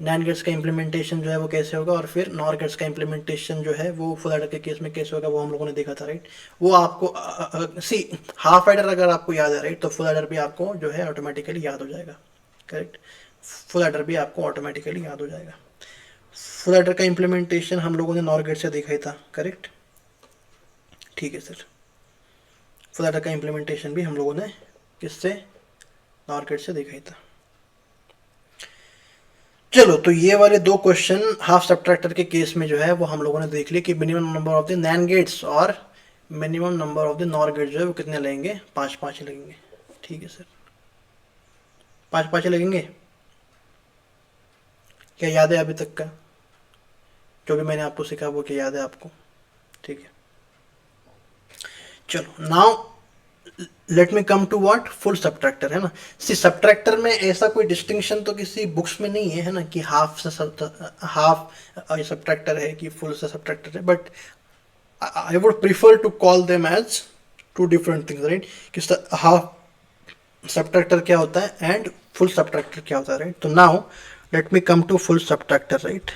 नैन गेट्स का इम्प्लीमेंटेशन जो है वो कैसे होगा, और फिर नॉर गेट्स का इम्प्लीमेंटेशन जो है वो फुल एडर के केस में कैसे होगा, वो हम लोगों ने देखा था, राइट। वो आपको सी हाफ एडर अगर आपको याद है, राइट, तो फुल एडर भी आपको जो है ऑटोमेटिकली याद हो जाएगा, करेक्ट। फुल एडर भी आपको ऑटोमेटिकली याद हो जाएगा। फुल एडर का इम्प्लीमेंटेशन हम लोगों ने नॉर गेट से देखा ही था, करेक्ट, ठीक है सर। फुल एडर का इम्प्लीमेंटेशन भी हम लोगों ने किससे, नॉर गेट से देखा ही था। चलो, तो ये वाले दो क्वेश्चन हाफ सब्ट्रैक्टर के केस में जो है वो हम लोगों ने देख लिया कि minimum number of the NAND gates और minimum number of the NOR gates जो है वो कितने लगेंगे, 5 लगेंगे, ठीक है सर, 5 लगेंगे। क्या याद है अभी तक का जो भी मैंने आपको सिखाया, वो क्या याद है आपको, ठीक है। चलो, now let me come to what, full subtractor, है ना। सी सब्ट्रैक्टर में ऐसा कोई डिस्टिंक्शन तो किसी बुक्स में नहीं है ना, कि हाफ से हाफ सब्ट्रैक्टर है कि फुल से सब्ट्रैक्टर है, but I would prefer to call them as two different things, right, कि हाफ सब्ट्रैक्टर क्या होता है एंड फुल सब्ट्रैक्टर क्या होता है, राइट। तो now let me come to full subtractor, right.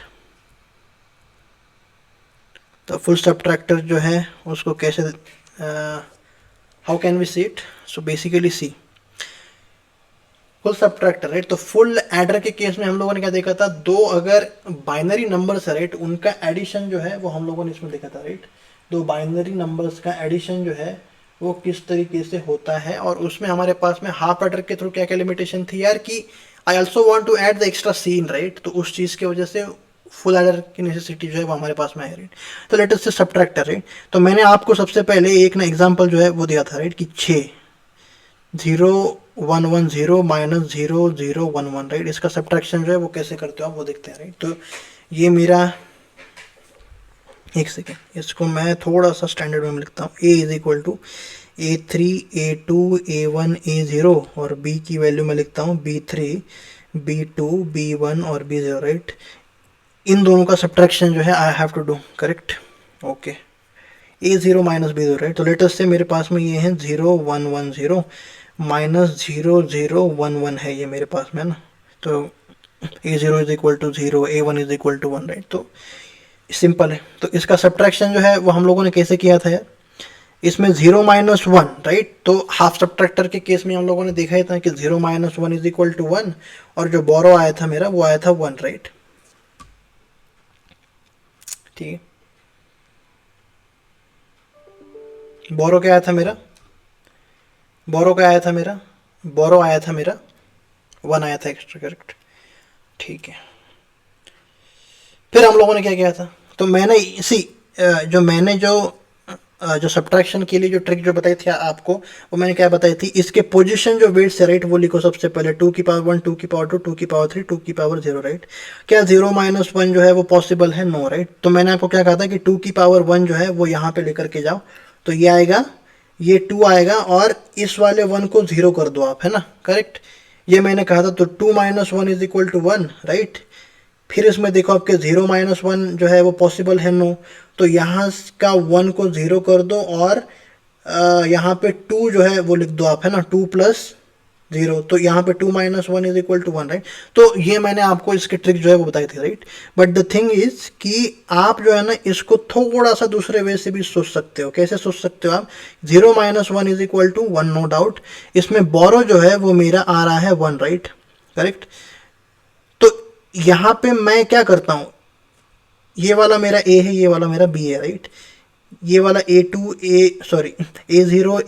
तो फुल सबट्रैक्टर जो है उसको कैसे, how can we see it? So basically see full subtractor, right. तो फुल एडर के केस में हम लोगों ने क्या देखा था, दो अगर बाइनरी नंबर्स है, राइट, उनका एडिशन जो है वो हम लोगों ने इसमें देखा था, राइट। दो बाइनरी नंबर्स का एडिशन जो है वो किस तरीके से होता है, और उसमें हमारे पास में हाफ एडर के थ्रू क्या क्या लिमिटेशन थी यार, कि I also want to add the extra C in, right. तो उस चीज़ की वजह से फुल एडर की नेसेसिटी जो है वो हमारे पास में है, राइट। तो लेट अस से सबट्रैक्टर, राइट। तो मैंने आपको सबसे पहले एक ना एग्जांपल जो है वो दिया था, राइट, कि 6 0 1 1 0 माइनस 0 0 1 1, राइट। इसका सब्ट्रैक्शन जो है वो कैसे करते हो आप वो देखते हैं, राइट। तो ये मेरा, एक सेकेंड, इसको मैं थोड़ा सा स्टैंडर्ड में लिखता हूँ। ए is equal to A3 A2 A1 A0, और B की वैल्यू मैं लिखता हूँ B3 B2 B1 और B0, राइट। इन दोनों का सब्ट्रैक्शन जो है I have to do, correct, okay. A0 minus B0, right. तो लेटेस्ट से मेरे पास में ये है 0 1 1 0 माइनस 0 0 1 1 है ये मेरे पास में ना। तो A0 is equal to 0, A1 is equal to 1, right. तो सिंपल है। तो इसका सब्ट्रैक्शन जो है वो हम लोगों ने कैसे किया था यार, इसमें 0 माइनस 1, राइट। तो हाफ सब्ट्रैक्टर के केस में हम लोगों ने देखा ही था कि 0 माइनस 1 इज इक्वल टू 1, और जो बोरो आया था मेरा वो आया था 1, राइट। ठीक है, बोरो क्या आया था मेरा, बोरो क्या आया था मेरा, बोरो आया था मेरा 1 आया था एक्स्ट्रा, करेक्ट, ठीक है। फिर हम लोगों ने क्या किया था, तो मैंने इसी जो मैंने जो सब्ट्रैक्शन के लिए जो ट्रिक जो बताई थी आपको, वो मैंने क्या बताई थी, इसके पोजीशन जो वेट्स है, राइट, वो लिखो सबसे पहले 2 की पावर 1 2 की पावर 2 2 की पावर 3 2 की पावर 0, राइट। क्या 0 माइनस 1 जो है वो पॉसिबल है? No, right. तो मैंने आपको क्या कहा था कि 2 की पावर 1 जो है वो यहाँ पे लेकर के जाओ, तो ये आएगा, ये 2 आएगा, और इस वाले 1 को 0 कर दो आप, है ना, करेक्ट। ये मैंने कहा था। तो 2 minus 1 is equal to 1, right. फिर इसमें देखो आपके 0 माइनस 1 जो है वो पॉसिबल है, नो। तो यहाँ का 1 को 0 कर दो, और यहाँ पे 2 जो है वो लिख दो आप, है ना, 2 प्लस 0। तो यहाँ पे 2 minus 1 is equal to 1, right. तो ये मैंने आपको इसकी ट्रिक जो है वो बताई थी, right. But the thing is कि आप जो है ना इसको थोड़ा सा दूसरे वे से भी सोच सकते हो। कैसे सोच सकते हो आप? 0 minus 1 is equal to 1, no doubt. इसमें बोरो जो है वो मेरा आ रहा है 1, राइट, करेक्ट। तो यहाँ पे मैं क्या करता हूँ, ये वाला मेरा A है, ये वाला मेरा B है, राइट। ये वाला A0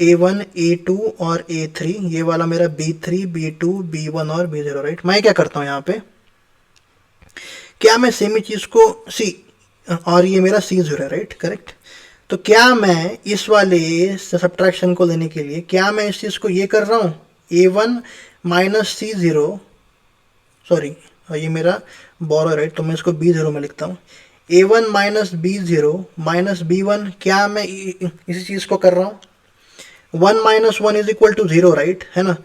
A1 A2 और A3, ये वाला मेरा B3 B2 B1 और B0, राइट। मैं क्या करता हूँ यहाँ पे, क्या मैं सेम ही चीज़ को C, और ये मेरा C0 है, राइट, करेक्ट। तो क्या मैं इस वाले सब्ट्रैक्शन को लेने के लिए क्या मैं इस चीज़ को ये कर रहा हूँ, A1 माइनस C0, सॉरी ये मेरा बोरो, राइट। तो मैं इसको B0 में लिखता हूँ। A1 minus B0 minus B1, क्या मैं इसी चीज़ को कर रहा हूँ। 1 minus 1 is equal to 0, right, है ना।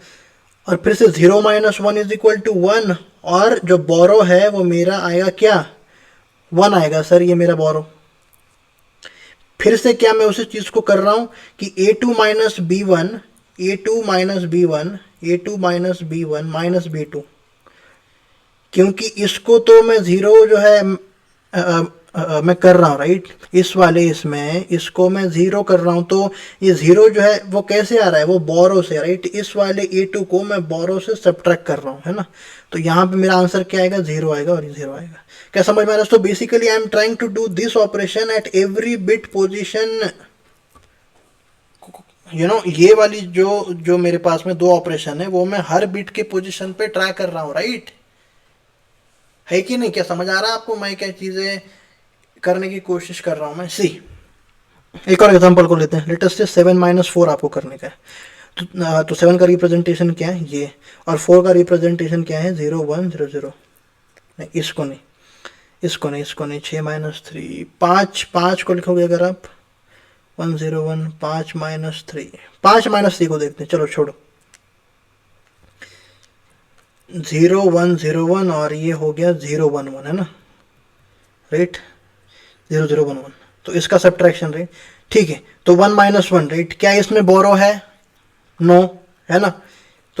और फिर से 0 माइनस 1 इज इक्वल टू 1, और जो बोरो है वो मेरा आएगा क्या, 1 आएगा सर, ये मेरा बोरो। फिर से क्या मैं उसी चीज़ को कर रहा हूँ कि A2 minus B1 A2 minus B1 A2 minus B1 minus B2, क्योंकि इसको तो मैं 0 जो है मैं कर रहा हूँ, राइट। इस वाले इसमें इसको मैं 0 कर रहा हूँ, तो ये 0 जो है वो कैसे आ रहा है, वो बोरो से, राइट। इस वाले A2 को मैं बोरो से सब्ट्रैक्ट कर रहा हूँ, है ना। तो यहाँ पे मेरा आंसर क्या आएगा, 0 आएगा, और ये 0 आएगा। क्या समझ में आ रहा है? तो basically I am trying to do this operation at every bit position, you know. ये वाली जो मेरे पास में दो ऑपरेशन है वो मैं हर बिट के पोजिशन पे ट्राई कर रहा हूँ, राइट, है कि नहीं? क्या समझ आ रहा है आपको मैं क्या चीज़ें करने की कोशिश कर रहा हूँ मैं? सी एक और एग्जांपल को लेते हैं। लेटेस्ट से 7 माइनस 4 आपको करने का है। तो 7 का रिप्रेजेंटेशन क्या है, ये, और 4 का रिप्रेजेंटेशन क्या है, 0 1 0 0। नहीं, इसको नहीं, इसको नहीं, इसको नहीं। 6 माइनस 3, 5 को लिखोगे अगर आप 1 0 1, 5 माइनस 3, 5 माइनस 3 को देखते हैं, चलो छोड़ो। 0 1 0 1, और ये हो गया 0 1 1, है ना, राइट, 0 0 1 1। तो इसका सब्ट्रैक्शन, राइट, ठीक है। तो 1 माइनस 1, राइट, क्या इसमें बोरो है? नो, है ना।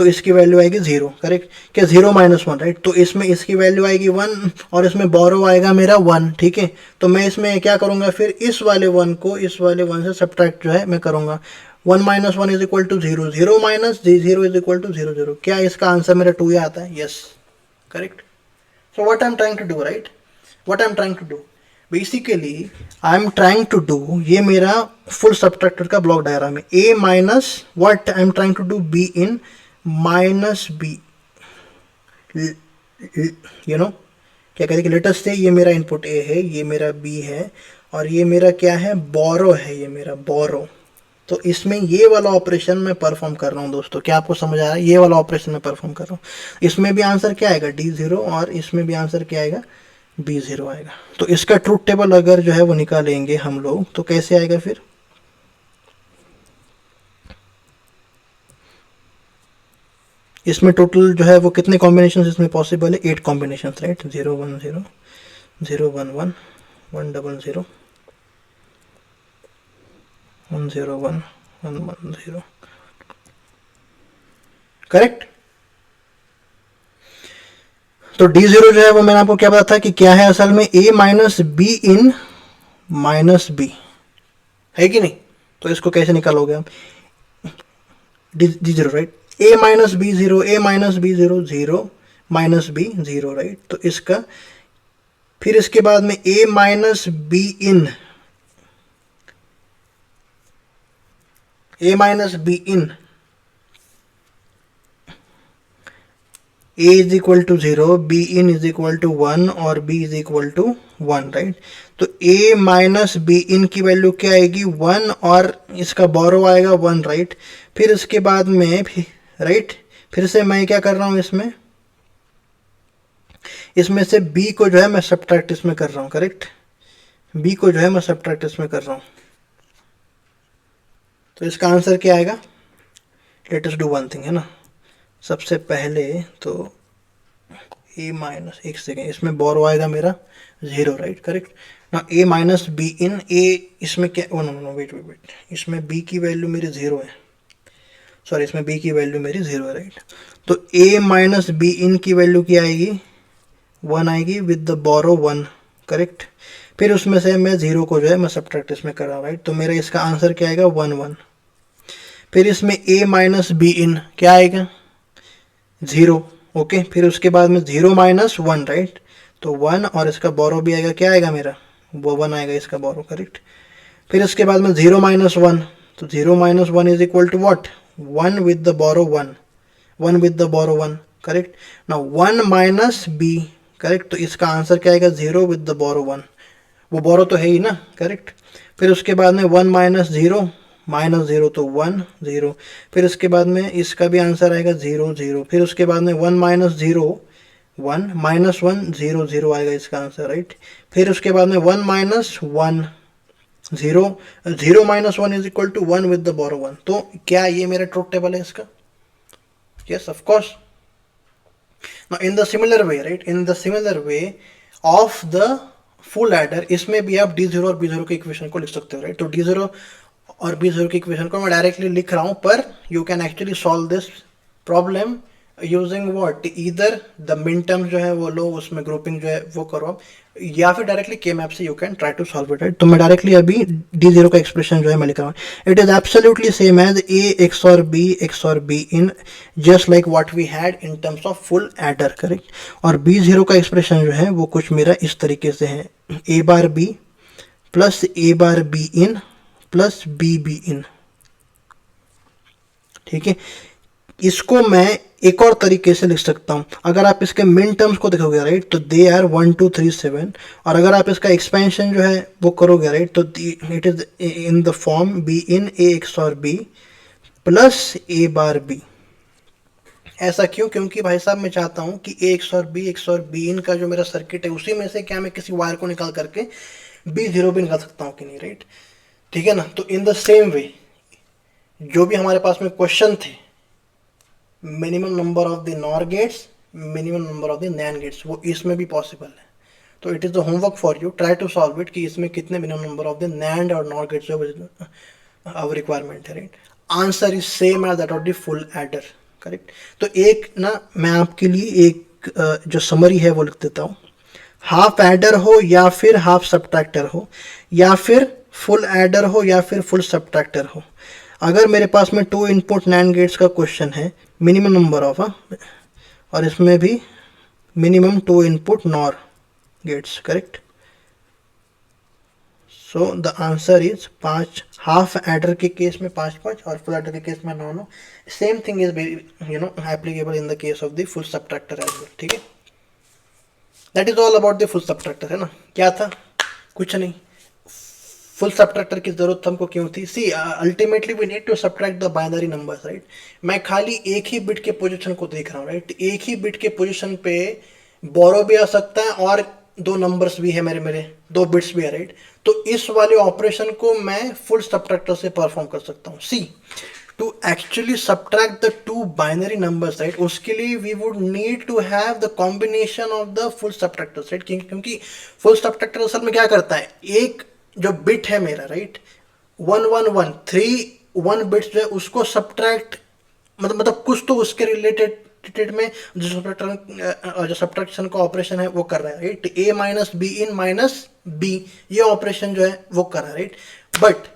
तो इसकी वैल्यू आएगी 0, करेक्ट, क्या 0 माइनस 1, राइट। तो इसमें इसकी वैल्यू आएगी 1 और इसमें बोरो आएगा मेरा 1, ठीक है। तो मैं इसमें क्या करूँगा फिर, इस वाले 1 को इस वाले 1 से सब्ट्रैक्ट जो है मैं करूँगा। 1 minus 1 is equal to 0, 0 minus 0 is equal to 0 0। क्या इसका आंसर मेरा 2 ही आता है? Yes, correct. So what I'm trying to do, right? What I'm trying to do? Basically, I'm trying to do, ये मेरा full subtractor का ब्लॉक डायग्राम है। A minus what I'm trying to do, B in minus B, you know, क्या कहते हैं कि latest से ये मेरा इनपुट A है, ये मेरा B है, और ये मेरा क्या है, बोरो है, ये मेरा बोरो। तो इसमें ये वाला ऑपरेशन मैं परफॉर्म कर रहा हूँ दोस्तों। क्या आपको समझ आ रहा है? ये वाला ऑपरेशन मैं परफॉर्म कर रहा हूँ। इसमें भी आंसर क्या आएगा, D0, और इसमें भी आंसर क्या आएगा, B0 आएगा। तो इसका ट्रूथ टेबल अगर जो है वो निकालेंगे हम लोग तो कैसे आएगा फिर, इसमें टोटल जो है वो कितने कॉम्बिनेशन इसमें पॉसिबल है, 8 कॉम्बिनेशन, राइट। 0 1 0 0 1 1 1 0 0 1 0 1 1 1 0, करेक्ट। तो D0 जो है वो मैंने आपको क्या बताया था कि क्या है असल में, A minus B in minus B, है कि नहीं। तो इसको कैसे निकालोगे आप, D0, राइट। A minus B 0, A minus B 0 0 minus B 0, right. तो इसका फिर इसके बाद में A minus B in, A minus B in A is equal to 0, B in is equal to 1 और B is equal to 1, right. तो A minus B in की value क्या आएगी, 1, और इसका बोरो आएगा 1, राइट। फिर इसके बाद में राइट, फिर से मैं क्या कर रहा हूँ, इसमें से B को जो है मैं सब्ट्रैक्ट इसमें कर रहा हूँ, करेक्ट। B को जो है मैं सब्ट्रैक्ट इसमें कर रहा हूँ। तो इसका आंसर क्या आएगा, let us do one thing, है ना। सबसे पहले तो A माइनस, एक सेकेंड, इसमें बोरो आएगा मेरा 0, राइट, करेक्ट ना। A minus B in, A इसमें क्या, no no wait wait wait, इसमें B की वैल्यू मेरी 0 है, सॉरी, इसमें B की वैल्यू मेरी 0 है, राइट। तो A माइनस बी इन की वैल्यू क्या आएगी, 1 आएगी विद द बोरो 1, करेक्ट। फिर उसमें से मैं 0 को जो है मैं सब्ट्रैक्ट इसमें कर रहा हूँ, राइट। तो मेरा इसका आंसर क्या आएगा, 1 1। फिर इसमें A माइनस बी इन क्या आएगा, 0, ओके। फिर उसके बाद में 0 माइनस 1, राइट। तो 1 और इसका बोरो भी आएगा, क्या आएगा मेरा, वो 1 आएगा इसका बोरो, करेक्ट। फिर इसके बाद में 0 माइनस 1, तो 0 minus 1 is equal to what, 1 with the borrow 1, 1 with the borrow 1, correct ना। 1 माइनस बी, करेक्ट। तो इसका आंसर क्या आएगा, 0 विद द बोरो 1, वो बोरो तो है ही ना, करेक्ट। फिर उसके बाद में 1 माइनस 0, माइनस 0 तो 1 0। फिर उसके बाद में इसका भी आंसर आएगा 0 0। फिर उसके बाद में 1 माइनस 0 1 माइनस 1 0 0 आएगा इसका आंसर, राइट। फिर उसके बाद में 1 minus 1 0 0 minus 1 is equal to 1 with the borrow 1। तो क्या ये मेरा ट्रूथ टेबल है इसका, yes of course. Now in the similar way, right, in the similar way of the full adder, इसमें भी आप D0 और B0 के इक्वेशन को लिख सकते हो, राइट। तो D0 और B0 के इक्वेशन को मैं डायरेक्टली लिख रहा हूँ, पर you can actually solve this problem using what, इधर द मिन टर्म्स जो है वो लो, उसमें ग्रुपिंग जो है वो करो आप, या फिर डायरेक्टली के मैप से you can try to solve it, right. तो मैं डायरेक्टली अभी D0 का एक्सप्रेशन जो है मैं लिख रहा हूँ। It is absolutely same as A XOR B XOR B in, just like what we had in terms of full adder, correct. और B0 का एक्सप्रेशन जो है वो कुछ मेरा इस तरीके से है, A bar B plus A bar B in plus B B इन, ठीक है। इसको मैं एक और तरीके से लिख सकता हूं, अगर आप इसके मिन टर्म्स को देखोगे, राइट, तो दे आर 1 2 3 7, और अगर आप इसका एक्सपेंशन जो है वो करोगे, राइट, तो it is in the form B in A XOR B plus A bar B। ऐसा क्यों, क्योंकि भाई साहब मैं चाहता हूं कि A XOR B इन का जो मेरा सर्किट है उसी में से क्या मैं किसी वायर को निकाल करके B0 भी निकाल सकता हूं कि नहीं, राइट, ठीक है ना। तो इन द सेम वे जो भी हमारे पास में क्वेश्चन थे, minimum number of the NOR gates, minimum number of the NAND gates, वो इसमें भी पॉसिबल है। तो it is the homework for you, try to solve it कि इसमें कितने minimum number of the NAND और नॉर गेट्स जो आवर रिक्वायरमेंट है, right. Answer is same as that of the full adder, correct. तो एक ना मैं आपके लिए एक जो समरी है वो लिख देता हूँ। हाफ एडर हो या फिर हाफ सब्ट्रैक्टर हो, या फिर फुल एडर हो या फिर फुल सब्ट्रैक्टर हो, अगर मेरे पास में 2 इनपुट नैंड गेट्स का क्वेश्चन है, मिनिमम नंबर ऑफ, और इसमें भी minimum 2 input NOR gates, correct. So the answer is 5। Half adder के केस में 5 और फुल एडर के केस में 9। Same thing is applicable in the case of the full subtractor as well, ठीक है। That is all about the full subtractor, है ना। क्या था? कुछ नहीं। फुल सब्ट्रैक्टर की जरूरत हमको क्यों थी? See ultimately we need to subtract the binary numbers, right. मैं खाली एक ही बिट के पोजीशन को देख रहा हूँ, राइट। एक ही बिट के पोजीशन पे बोरो भी आ सकता है और 2 नंबर्स भी है, मेरे 2 बिट्स भी है, राइट। तो इस वाले ऑपरेशन को मैं फुल सब्ट्रैक्टर से परफॉर्म कर सकता हूँ। सी, to actually subtract the 2 binary numbers, right, उसके लिए we would need to have the combination of the full subtractors, right। क्योंकि full subtractor असल में क्या करता है, एक जो बिट है मेरा, राइट, 1 बिट्स जो है उसको सब्ट्रैक्ट, मतलब कुछ तो उसके रिलेटेड में जो सब्ट्रैक्शन का ऑपरेशन है वो कर रहा है, right. a minus B in minus B, ये ऑपरेशन जो है वो कर रहा है, राइट। बट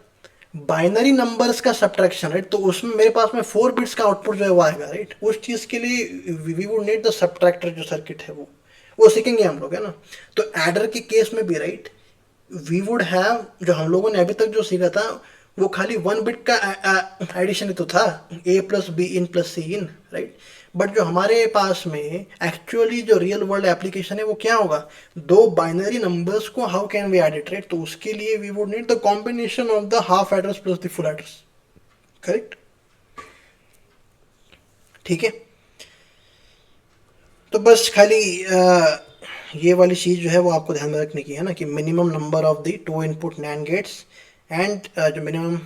बाइनरी नंबर्स का सब्ट्रैक्शन, राइट, तो उसमें मेरे पास में 4 बिट्स का आउटपुट जो है वो आएगा, राइट। उस चीज के लिए we would need the subtractor जो सर्किट है वो सीखेंगे हम लोग, है ना। तो एडर के केस में भी, राइट, वी वुड हैव, जो हम लोगों ने अभी तक जो सीखा था वो खाली 1 बिट का एडिशन ही तो था, a plus B in plus C in, right. But जो हमारे पास में एक्चुअली जो रियल वर्ल्ड एप्लीकेशन है वो क्या होगा, 2 बाइनरी नंबर्स को how can we add it, right. तो उसके लिए we would need the combination of the half adders plus the full adders, correct. ठीक है। तो बस खाली ये वाली चीज़ जो है वो आपको ध्यान में रखने की है ना, कि minimum number of the 2 input NAND gates and जो minimum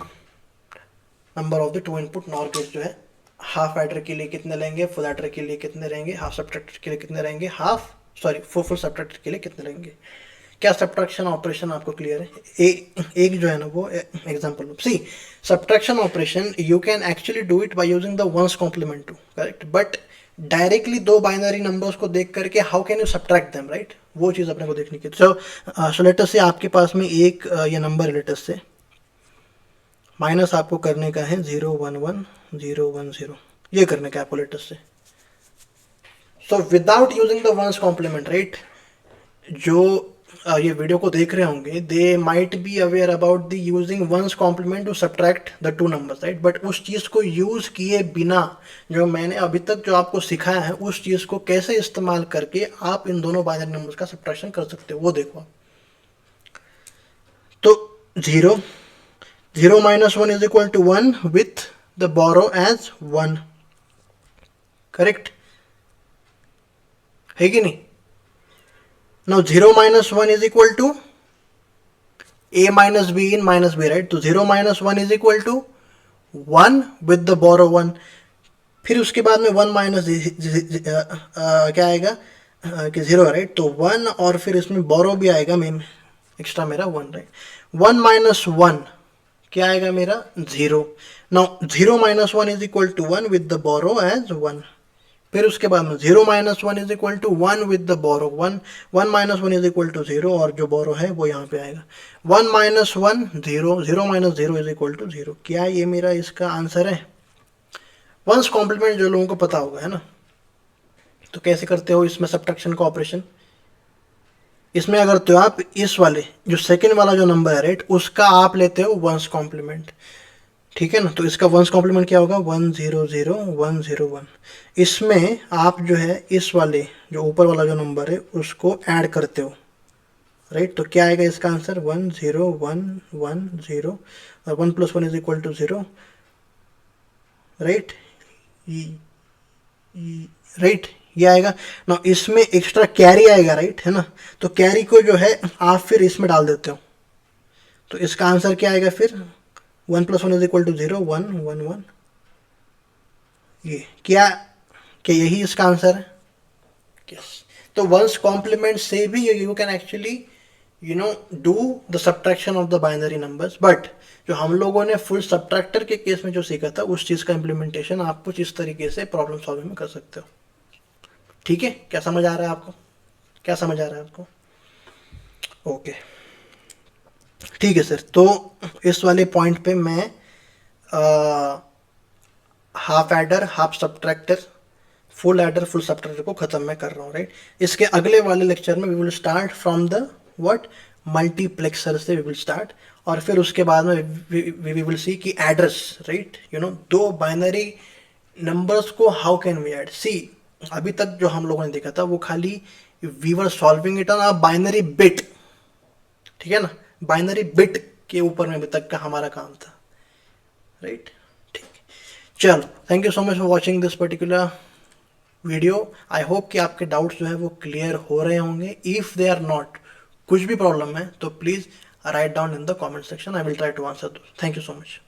number of the 2 input NOR gates जो है, हाफ एडर के लिए कितने लेंगे, फुल एडर के लिए कितने रहेंगे, हाफ सब्ट्रैक्टर के लिए कितने रहेंगे, फुल सब्ट्रैक्टर के लिए कितने रहेंगे। क्या सब्ट्रैक्शन ऑपरेशन आपको क्लियर है? एक जो है ना वो example, see, subtraction operation you can actually do it by using the one's complement to, correct. But directly 2 binary numbers को देख करके how can you subtract them, right, वो चीज़ अपने को देखनी की। सो लेट अस से आपके पास में एक ये नंबर, लेट अस से माइनस आपको करने का है 0 1 1 0 1 0, ये करने का आपको let us say. So without using the one's complement, right, जो ये वीडियो को देख रहे होंगे they might be aware about the using one's complement to subtract the 2 numbers, right. But उस चीज़ को यूज किए बिना जो मैंने अभी तक जो आपको सिखाया है उस चीज़ को कैसे इस्तेमाल करके आप इन दोनों बाइनरी नंबर्स का सब्ट्रैक्शन कर सकते हो वो देखो। तो 0 minus 1 is equal to 1 with the borrow as 1, correct है कि नहीं। Now 0 minus 1 is equal to a minus b in minus b, right। तो 0 minus 1 is equal to 1 with the borrow 1। फिर उसके बाद में 1 माइनस क्या आएगा कि 0, राइट। तो 1 और फिर इसमें बोरो भी आएगा, मेन एक्स्ट्रा मेरा 1, राइट। 1 माइनस 1 क्या आएगा मेरा 0। Now 0 minus 1 is equal to 1 with the borrow as 1। फिर उसके बाद में 0 minus 1 is equal to 1 with the borrow 1 minus 1 is equal to 0, और जो बोरो है वो यहाँ पे आएगा 1 minus 1 0, 0 minus 0 is equal to 0। क्या ये मेरा इसका आंसर है? वंस कॉम्प्लीमेंट जो लोगों को पता होगा, है ना। तो कैसे करते हो इसमें सब्ट्रैक्शन का ऑपरेशन? इसमें अगर तो आप इस वाले जो सेकेंड वाला जो नंबर है, राइट, उसका आप लेते हो वंस कॉम्प्लीमेंट, ठीक है ना। तो इसका वंस कॉम्प्लीमेंट क्या होगा 1 0 0 1 0 1। इसमें आप जो है इस वाले जो ऊपर वाला जो नंबर है उसको ऐड करते हो, राइट। तो क्या आएगा इसका आंसर 1 0 1 1 0, और 1 plus 1 is equal to 0, right. Right, ये आएगा ना। इसमें एक्स्ट्रा कैरी आएगा, राइट, है ना। तो कैरी को जो है आप फिर इसमें डाल देते हो, तो इसका आंसर क्या आएगा फिर 1 प्लस 1 इज इक्वल टू 0 1 1 1। ये क्या यही इसका आंसर है? यस। तो वंस कॉम्प्लीमेंट से भी you can actually do the subtraction of the binary numbers, but जो हम लोगों ने फुल सब्ट्रैक्टर के केस में जो सीखा था उस चीज़ का इम्प्लीमेंटेशन आप कुछ इस तरीके से प्रॉब्लम सॉल्विंग में कर सकते हो। ठीक है, क्या समझ आ रहा है आपको? क्या समझ आ रहा है आपको? ओके, ठीक है सर। तो इस वाले पॉइंट पे मैं half adder half subtractor full adder full subtractor को ख़त्म मैं कर रहा हूँ, राइट। इसके अगले वाले लेक्चर में we will start from the what multiplexer से वी विल स्टार्ट, और फिर उसके बाद में वी विल सी कि एड्रेस, राइट, दो बाइनरी नंबर्स को how can we add. See, अभी तक जो हम लोगों ने देखा था वो खाली we were solving it on a binary bit, ठीक है ना, बाइनरी बिट के ऊपर में अभी तक का हमारा काम था, राइट। ठीक, चलो, thank you so much for watching this particular video. I hope कि आपके डाउट्स जो है वो क्लियर हो रहे होंगे। इफ़ दे आर नॉट, कुछ भी प्रॉब्लम है तो please write down in the comment section, I will try to answer those. Thank you so much.